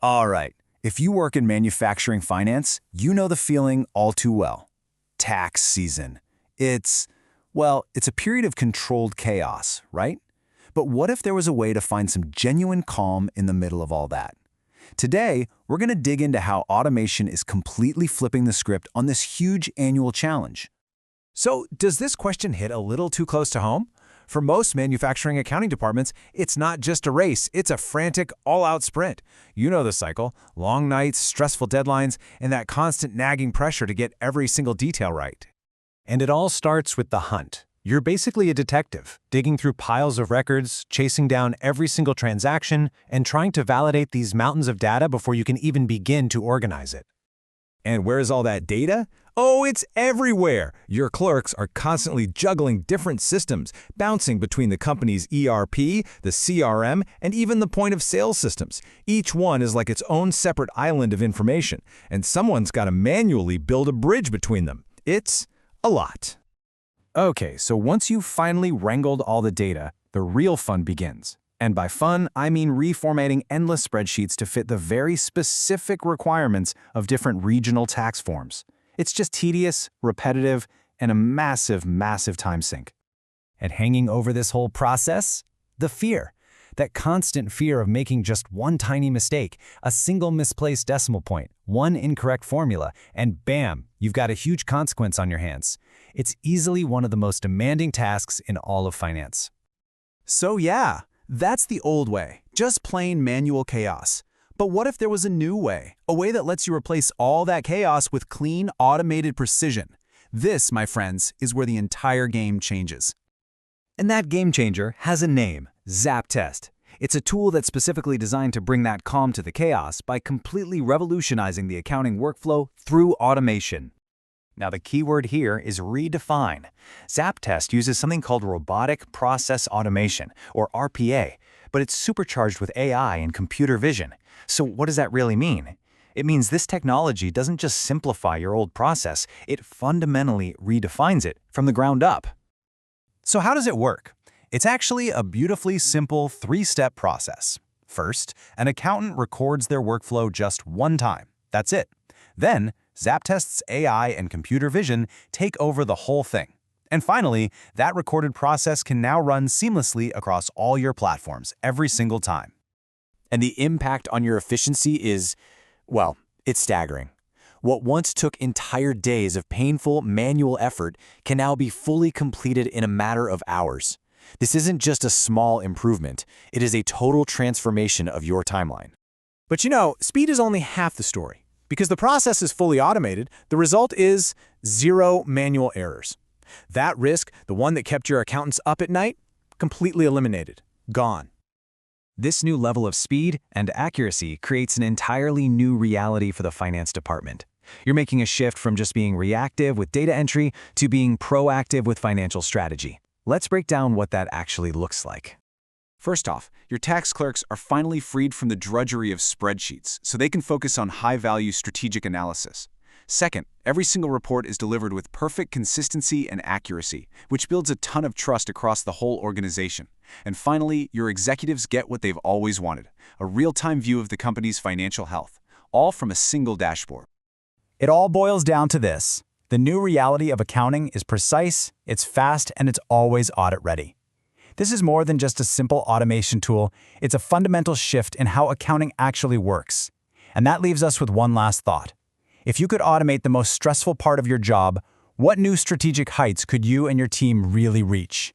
All right, if you work in manufacturing finance, you know the feeling all too well. Tax season. It's a period of controlled chaos, right? But what if there was a way to find some genuine calm in the middle of all that? Today, we're going to dig into how automation is completely flipping the script on this huge annual challenge. So, does this question hit a little too close to home? For most manufacturing accounting departments, it's not just a race, it's a frantic, all-out sprint. You know the cycle: long nights, stressful deadlines, and that constant nagging pressure to get every single detail right. And it all starts with the hunt. You're basically a detective, digging through piles of records, chasing down every single transaction, and trying to validate these mountains of data before you can even begin to organize it. And where's all that data? Oh, it's everywhere! Your clerks are constantly juggling different systems, bouncing between the company's ERP, the CRM, and even the point-of-sale systems. Each one is like its own separate island of information, and someone's got to manually build a bridge between them. It's a lot. Okay, so once you've finally wrangled all the data, the real fun begins. And by fun, I mean reformatting endless spreadsheets to fit the very specific requirements of different regional tax forms. It's just tedious, repetitive, and a massive, massive time sink. And hanging over this whole process? The fear. That constant fear of making just one tiny mistake, a single misplaced decimal point, one incorrect formula, and bam, you've got a huge consequence on your hands. It's easily one of the most demanding tasks in all of finance. So yeah, that's the old way, just plain manual chaos. But what if there was a new way, a way that lets you replace all that chaos with clean, automated precision? This, my friends, is where the entire game changes. And that game changer has a name: ZAPTEST. It's a tool that's specifically designed to bring that calm to the chaos by completely revolutionizing the accounting workflow through automation. Now, the keyword here is redefine. ZAPTEST uses something called robotic process automation, or RPA, but it's supercharged with AI and computer vision. So what does that really mean? It means this technology doesn't just simplify your old process, it fundamentally redefines it from the ground up. So how does it work? It's actually a beautifully simple three-step process. First, an accountant records their workflow just one time. That's it. Then, ZAPTEST's AI and computer vision take over the whole thing. And finally, that recorded process can now run seamlessly across all your platforms every single time. And the impact on your efficiency is, well, it's staggering. What once took entire days of painful manual effort can now be fully completed in a matter of hours. This isn't just a small improvement, it is a total transformation of your timeline. But you know, speed is only half the story. Because the process is fully automated, the result is zero manual errors. That risk, the one that kept your accountants up at night, completely eliminated. Gone. This new level of speed and accuracy creates an entirely new reality for the finance department. You're making a shift from just being reactive with data entry to being proactive with financial strategy. Let's break down what that actually looks like. First off, your tax clerks are finally freed from the drudgery of spreadsheets, so they can focus on high-value strategic analysis. Second, every single report is delivered with perfect consistency and accuracy, which builds a ton of trust across the whole organization. And finally, your executives get what they've always wanted: a real-time view of the company's financial health, all from a single dashboard. It all boils down to this: the new reality of accounting is precise, it's fast, and it's always audit-ready. This is more than just a simple automation tool, it's a fundamental shift in how accounting actually works. And that leaves us with one last thought. If you could automate the most stressful part of your job, what new strategic heights could you and your team really reach?